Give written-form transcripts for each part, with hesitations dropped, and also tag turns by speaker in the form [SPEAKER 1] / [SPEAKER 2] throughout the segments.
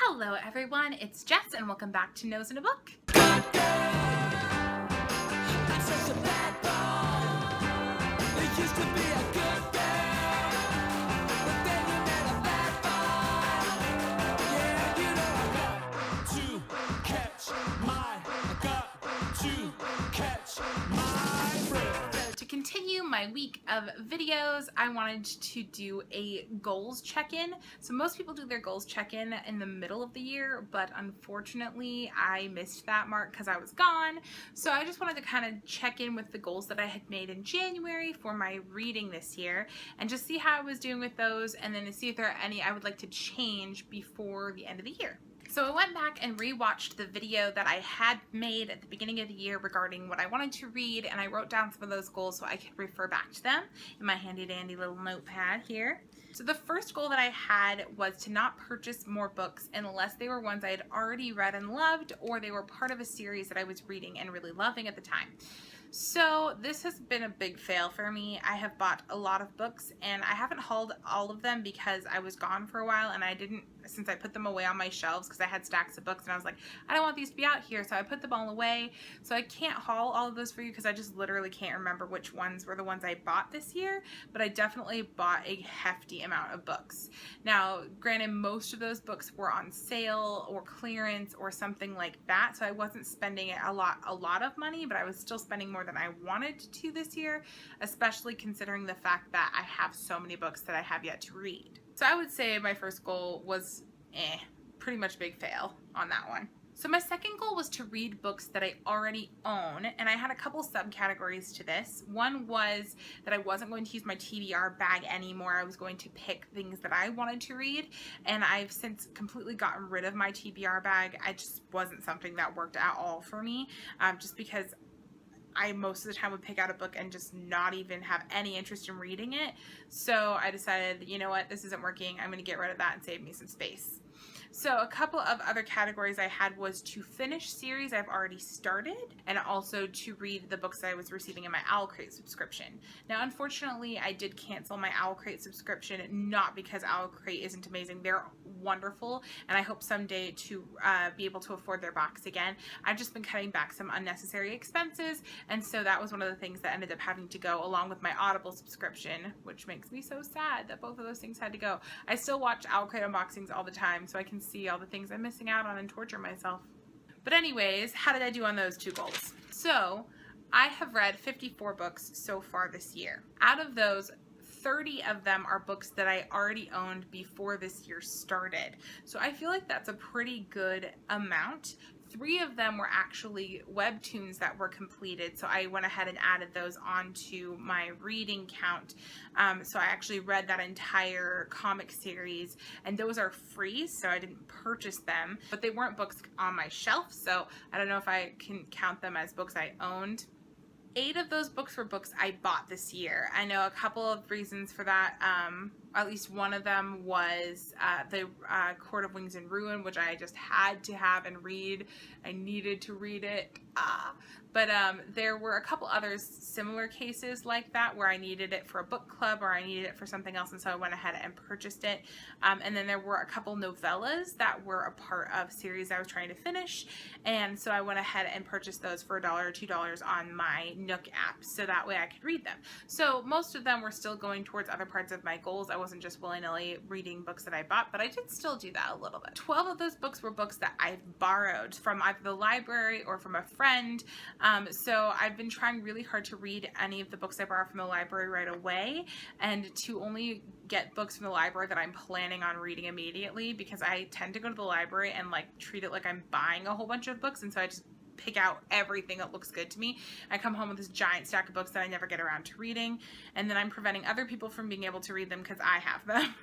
[SPEAKER 1] Hello everyone, it's Jess and welcome back to Nose in a Book. To continue my week of videos, I wanted to do a goals check-in. So most people do their goals check-in in the middle of the year, but unfortunately I missed that mark because I was gone. So I just wanted to kind of check in with the goals that I had made in January for my reading this year and just see how I was doing with those, and then to see if there are any I would like to change before the end of the year. So I went back and rewatched the video that I had made at the beginning of the year regarding what I wanted to read, and I wrote down some of those goals so I could refer back to them in my handy dandy little notepad here. So the first goal that I had was to not purchase more books unless they were ones I had already read and loved, or they were part of a series that I was reading and really loving at the time. So this has been a big fail for me. I have bought a lot of books and I haven't hauled all of them because I was gone for a while, and I didn't, since I put them away on my shelves because I had stacks of books and I was like, I don't want these to be out here, so I put them all away. So I can't haul all of those for you because I just literally can't remember which ones were the ones I bought this year, but I definitely bought a hefty amount of books. Now, granted, most of those books were on sale or clearance or something like that, so I wasn't spending a lot of money, but I was still spending more than I wanted to this year, especially considering the fact that I have so many books that I have yet to read. So I would say my first goal was pretty much big fail on that one. So my second goal was to read books that I already own, and I had a couple subcategories to this. One was that I wasn't going to use my TBR bag anymore. I was going to pick things that I wanted to read, and I've since completely gotten rid of my TBR bag. I just wasn't something that worked at all for me, just because I most of the time would pick out a book and just not even have any interest in reading it. So I decided, you know what, this isn't working. I'm going to get rid of that and save me some space. So a couple of other categories I had was to finish series I've already started, and also to read the books I was receiving in my Owl Crate subscription. Now, unfortunately, I did cancel my Owl Crate subscription, not because Owl Crate isn't amazing. They're wonderful, and I hope someday to be able to afford their box again. I've just been cutting back some unnecessary expenses, and so that was one of the things that ended up having to go, along with my Audible subscription, which makes me so sad that both of those things had to go. I still watch Owl Crate unboxings all the time, so I can see all the things I'm missing out on and torture myself. But anyways, how did I do on those two goals? So I have read 54 books so far this year. Out of those, 30 of them are books that I already owned before this year started. So I feel like that's a pretty good amount. 3 of them were actually webtoons that were completed, so I went ahead and added those onto my reading count. So I actually read that entire comic series, and those are free, so I didn't purchase them, but they weren't books on my shelf, so I don't know if I can count them as books I owned. 8 of those books were books I bought this year. I know a couple of reasons for that. At least one of them was the Court of Wings and Ruin, which I just had to have and read. I needed to read it. But there were a couple others similar cases like that where I needed it for a book club or I needed it for something else, and so I went ahead and purchased it. And then there were a couple novellas that were a part of series I was trying to finish, and so I went ahead and purchased those for $1 or $2 on my Nook app, so that way I could read them. So most of them were still going towards other parts of my goals. I wasn't just willy-nilly reading books that I bought, but I did still do that a little bit. 12 of those books were books that I borrowed from either the library or from a friend. So I've been trying really hard to read any of the books I borrow from the library right away, and to only get books from the library that I'm planning on reading immediately, because I tend to go to the library and like treat it like I'm buying a whole bunch of books, and so I just pick out everything that looks good to me. I come home with this giant stack of books that I never get around to reading, and then I'm preventing other people from being able to read them because I have them.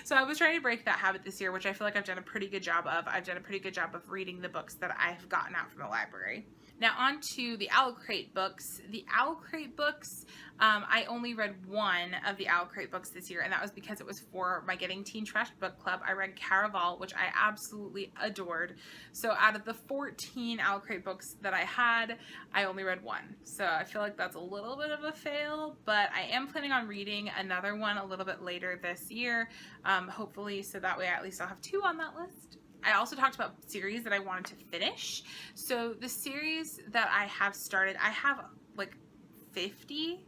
[SPEAKER 1] So I was trying to break that habit this year, which I feel like I've done a pretty good job of. I've done a pretty good job of reading the books that I've gotten out from the library. Now on to the Owl Crate books. The Owl Crate books, I only read one of the Owl Crate books this year, and that was because it was for my Getting Teen Trashed book club. I read Caraval, which I absolutely adored. So out of the 14 Owl Crate books that I had, I only read one. So I feel like that's a little bit of a fail, but I am planning on reading another one a little bit later this year. hopefully, so that way at least I'll have 2 on that list. I also talked about series that I wanted to finish. So the series that I have started, I have like 50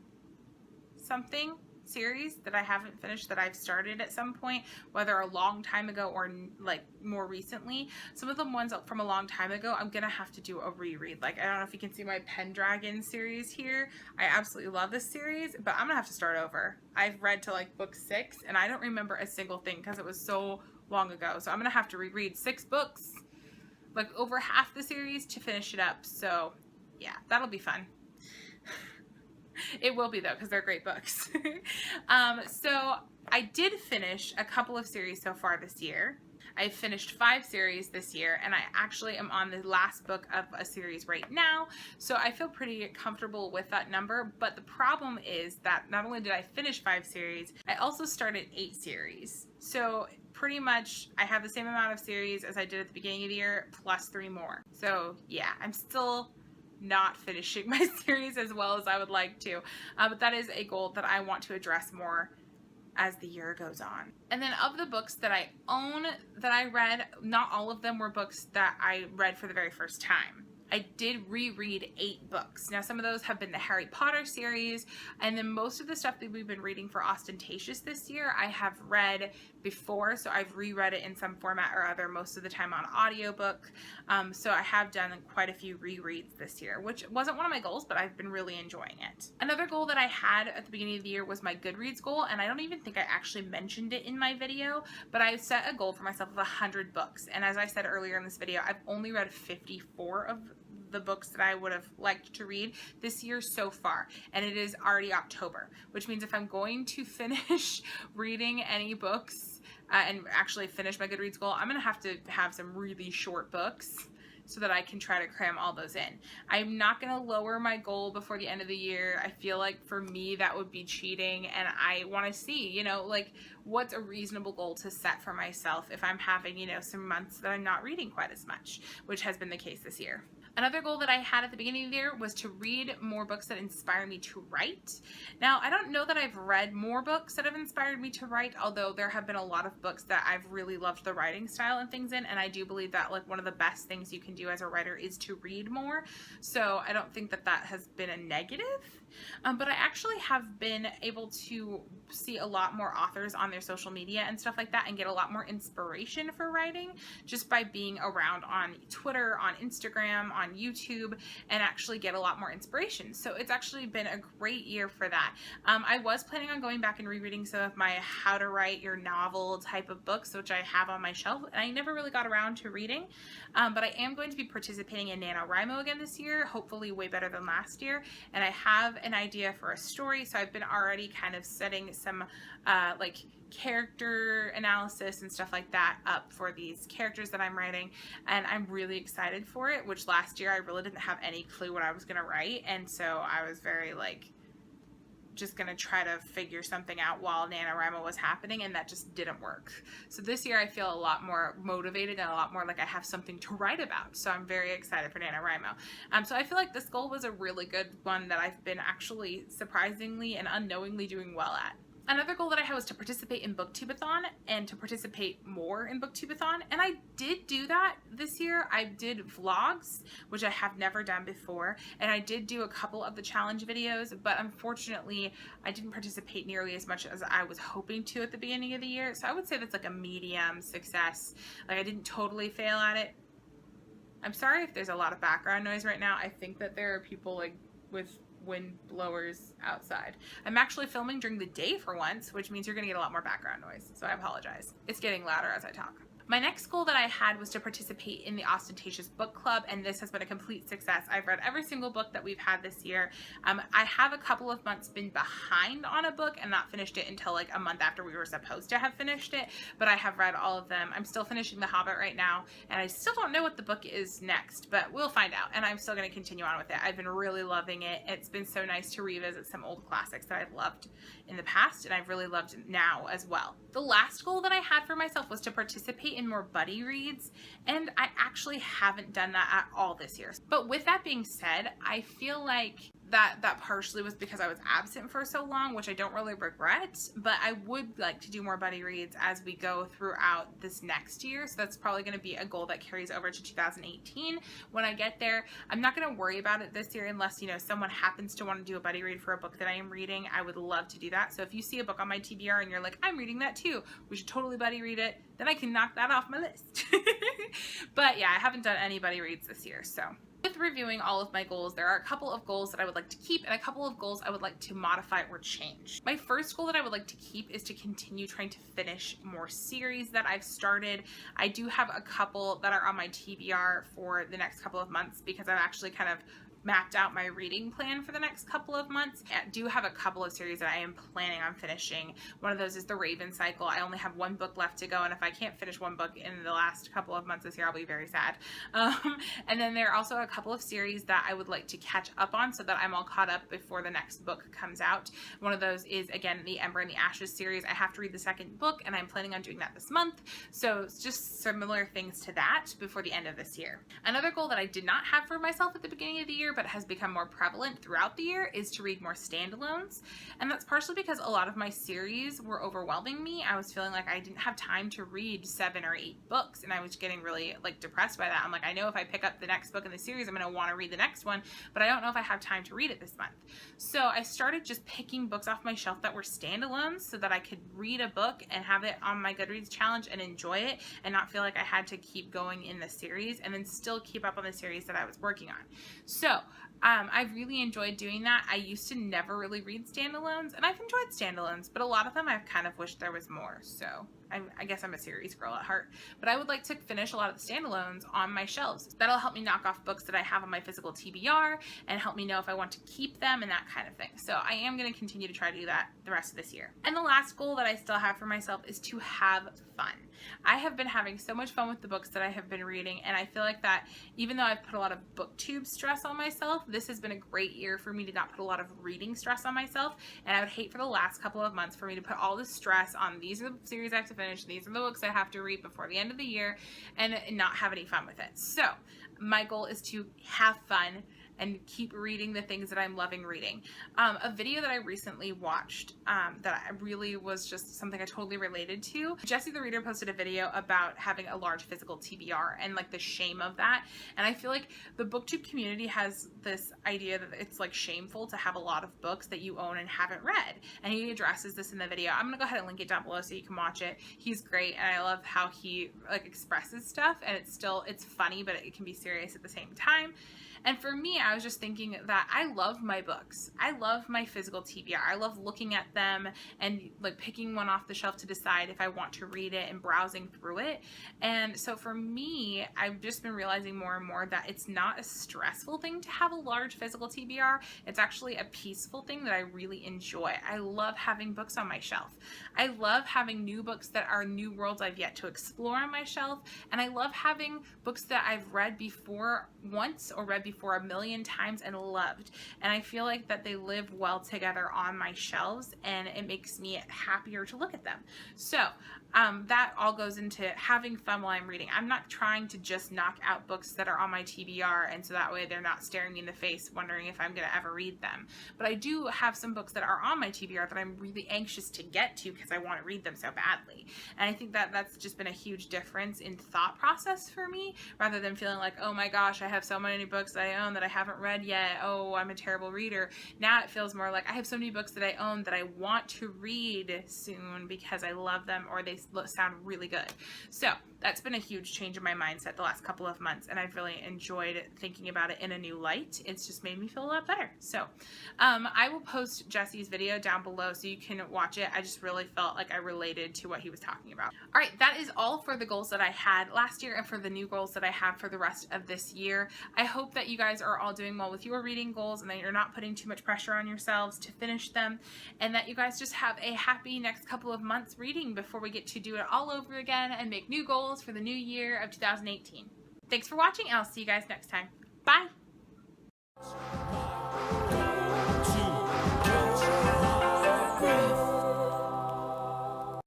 [SPEAKER 1] something series that I haven't finished that I've started at some point, whether a long time ago or like more recently. Some of the ones from a long time ago, I'm gonna have to do a reread. Like, I don't know if you can see my Pendragon series here. I absolutely love this series, but I'm gonna have to start over. I've read to like book 6 and I don't remember a single thing because it was so long ago. So I'm gonna have to reread 6 books, like over half the series, to finish it up. So yeah, that'll be fun. It will be though, because they're great books. So I did finish a couple of series so far this year. I finished 5 series this year, and I actually am on the last book of a series right now, so I feel pretty comfortable with that number. But the problem is that not only did I finish 5 series, I also started 8 series. So pretty much I have the same amount of series as I did at the beginning of the year, plus 3 more. So yeah, I'm still not finishing my series as well as I would like to, but that is a goal that I want to address more as the year goes on. And then of the books that I own that I read, not all of them were books that I read for the very first time. I did reread 8 books. Now, some of those have been the Harry Potter series, and then most of the stuff that we've been reading for Ostentatious this year, I have read before, so I've reread it in some format or other, most of the time on audiobook. So I have done quite a few rereads this year, which wasn't one of my goals, but I've been really enjoying it. Another goal that I had at the beginning of the year was my Goodreads goal, and I don't even think I actually mentioned it in my video, but I set a goal for myself of 100 books. And as I said earlier in this video, I've only read 54 of the books that I would have liked to read this year so far, and it is already October, which means if I'm going to finish reading any books and actually finish my Goodreads goal, I'm gonna have to have some really short books so that I can try to cram all those in. I'm not gonna lower my goal before the end of the year. I feel like for me that would be cheating, and I wanna see, you know, like what's a reasonable goal to set for myself if I'm having, you know, some months that I'm not reading quite as much, which has been the case this year. Another goal that I had at the beginning of the year was to read more books that inspire me to write. Now, I don't know that I've read more books that have inspired me to write, although there have been a lot of books that I've really loved the writing style and things in, and I do believe that like one of the best things you can do as a writer is to read more. So I don't think that that has been a negative, but I actually have been able to see a lot more authors on their social media and stuff like that and get a lot more inspiration for writing just by being around on Twitter, on Instagram, on YouTube, and actually get a lot more inspiration. So it's actually been a great year for that. I was planning on going back and rereading some of my how to write your novel type of books, which I have on my shelf, and I never really got around to reading, but I am going to be participating in NaNoWriMo again this year, hopefully way better than last year, and I have an idea for a story, so I've been already kind of setting some like character analysis and stuff like that up for these characters that I'm writing, and I'm really excited for it, which last year I really didn't have any clue what I was gonna write, and so I was very like just gonna try to figure something out while NaNoWriMo was happening, and that just didn't work. So this year I feel a lot more motivated and a lot more like I have something to write about, so I'm very excited for NaNoWriMo. So I feel like this goal was a really good one that I've been actually surprisingly and unknowingly doing well at. Another goal that I had was to participate in Booktubeathon and to participate more in Booktubeathon, and I did do that this year. I did vlogs, which I have never done before, and I did do a couple of the challenge videos, but unfortunately I didn't participate nearly as much as I was hoping to at the beginning of the year, so I would say that's like a medium success. Like, I didn't totally fail at it. I'm sorry if there's a lot of background noise right now. I think that there are people like with wind blowers outside. I'm actually filming during the day for once, which means you're gonna get a lot more background noise, so I apologize. It's getting louder as I talk. My next goal that I had was to participate in the Ostentatious Book Club, and this has been a complete success. I've read every single book that we've had this year. I have a couple of months been behind on a book and not finished it until like a month after we were supposed to have finished it, but I have read all of them. I'm still finishing The Hobbit right now, and I still don't know what the book is next, but we'll find out, and I'm still going to continue on with it. I've been really loving it. It's been so nice to revisit some old classics that I've loved in the past, and I've really loved now as well. The last goal that I had for myself was to participate in more buddy reads, and I actually haven't done that at all this year. But with that being said, I feel like that partially was because I was absent for so long, which I don't really regret, but I would like to do more buddy reads as we go throughout this next year. So that's probably going to be a goal that carries over to 2018 when I get there. I'm not going to worry about it this year unless, you know, someone happens to want to do a buddy read for a book that I am reading. I would love to do that. So if you see a book on my TBR and you're like, I'm reading that too, we should totally buddy read it, then I can knock that off my list. But yeah, I haven't done any buddy reads this year, so. With reviewing all of my goals, there are a couple of goals that I would like to keep and a couple of goals I would like to modify or change. My first goal that I would like to keep is to continue trying to finish more series that I've started. I do have a couple that are on my TBR for the next couple of months because I've actually kind of mapped out my reading plan for the next couple of months. I do have a couple of series that I am planning on finishing. One of those is the Raven Cycle. I only have one book left to go, and if I can't finish one book in the last couple of months this year, I'll be very sad. And then there are also a couple of series that I would like to catch up on so that I'm all caught up before the next book comes out. One of those is, again, the Ember and the Ashes series. I have to read the second book, and I'm planning on doing that this month. So it's just similar things to that before the end of this year. Another goal that I did not have for myself at the beginning of the year, but has become more prevalent throughout the year, is to read more standalones. And that's partially because a lot of my series were overwhelming me. I was feeling like I didn't have time to read 7 or 8 books, and I was getting really like depressed by that. I'm like, I know if I pick up the next book in the series, I'm going to want to read the next one, but I don't know if I have time to read it this month. So I started just picking books off my shelf that were standalones so that I could read a book and have it on my Goodreads challenge and enjoy it and not feel like I had to keep going in the series and then still keep up on the series that I was working on. So I've really enjoyed doing that. I used to never really read standalones, and I've enjoyed standalones, but a lot of them I've kind of wished there was more. So I guess I'm a series girl at heart, but I would like to finish a lot of the standalones on my shelves. That'll help me knock off books that I have on my physical TBR and help me know if I want to keep them and that kind of thing. So I am going to continue to try to do that the rest of this year. And the last goal that I still have for myself is to have fun. I have been having so much fun with the books that I have been reading, and I feel like that even though I've put a lot of booktube stress on myself, this has been a great year for me to not put a lot of reading stress on myself, and I would hate for the last couple of months for me to put all this stress on these are the series I have to finish, these are the books I have to read before the end of the year, and not have any fun with it. So my goal is to have fun and keep reading the things that I'm loving reading. A video that I recently watched that I really was just something I totally related to. Jessie the Reader posted a video about having a large physical TBR and like the shame of that. And I feel like the booktube community has this idea that it's like shameful to have a lot of books that you own and haven't read. And he addresses this in the video. I'm gonna go ahead and link it down below so you can watch it. He's great, and I love how he like expresses stuff, and it's funny, but it can be serious at the same time. And for me, I was just thinking that I love my books. I love my physical TBR. I love looking at them and like picking one off the shelf to decide if I want to read it and browsing through it. And so for me, I've just been realizing more and more that it's not a stressful thing to have a large physical TBR. It's actually a peaceful thing that I really enjoy. I love having books on my shelf. I love having new books that are new worlds I've yet to explore on my shelf. And I love having books that I've read before once or read before a million times and loved, and I feel like that they live well together on my shelves, and it makes me happier to look at them. So that all goes into having fun while I'm reading. I'm not trying to just knock out books that are on my TBR and so that way they're not staring me in the face wondering if I'm going to ever read them. But I do have some books that are on my TBR that I'm really anxious to get to because I want to read them so badly. And I think that that's just been a huge difference in thought process for me, rather than feeling like, oh my gosh, I have so many books that I own that I haven't read yet. Oh, I'm a terrible reader. Now it feels more like I have so many books that I own that I want to read soon because I love them or they sound really good. So that's been a huge change in my mindset the last couple of months, and I've really enjoyed thinking about it in a new light. It's just made me feel a lot better. So I will post Jessie's video down below so you can watch it. I just really felt like I related to what he was talking about. All right, that is all for the goals that I had last year and for the new goals that I have for the rest of this year. I hope that you guys are all doing well with your reading goals and that you're not putting too much pressure on yourselves to finish them, and that you guys just have a happy next couple of months reading before we get to do it all over again and make new goals for the new year of 2018. Thanks for watching, and I'll see you guys next time. Bye!